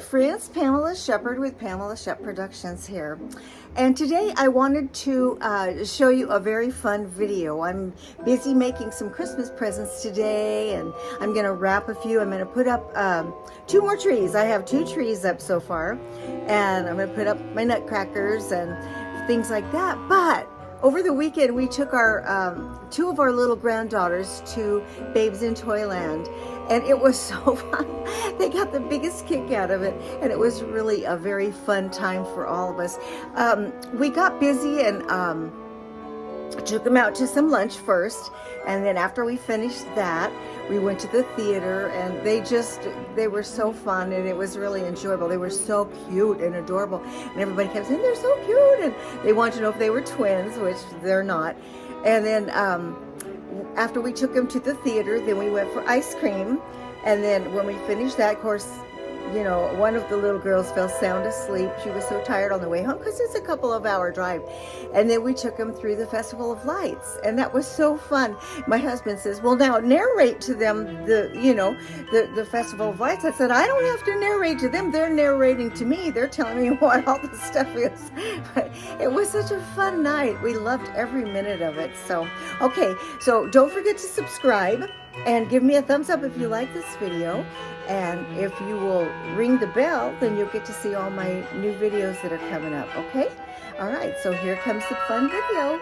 friends, Pamela Shepard with Pamela Shep Productions here. And today I wanted to show you a very fun video. I'm busy making some Christmas presents today, and I'm going to wrap a few. I'm going to put up 2 more trees. I have 2 trees up so far, and I'm going to put up my nutcrackers and things like that. But over the weekend, we took our 2 of our little granddaughters to Babes in Toyland, and it was so fun. They got the biggest kick out of it, and it was really a very fun time for all of us. We got busy and took them out to some lunch first, and then after we finished that, we went to the theater, and they were so fun, and it was really enjoyable. They were so cute and adorable, and everybody kept saying, they're so cute, and they wanted to know if they were twins, which they're not. And then after we took them to the theater, then we went for ice cream, and then when we finished that, of course, you know, one of the little girls fell sound asleep. She was so tired on the way home because it's a couple of hour drive. And then we took them through the Festival of Lights, and that was so fun. My husband says, well, now narrate to them the Festival of Lights. I said, I don't have to narrate to them. They're narrating to me. They're telling me what all the stuff is. But it was such a fun night. We loved every minute of it. So, okay, so don't forget to subscribe and give me a thumbs up if you like this video. And if you will ring the bell, then you'll get to see all my new videos that are coming up, okay? All right, so here comes the fun video.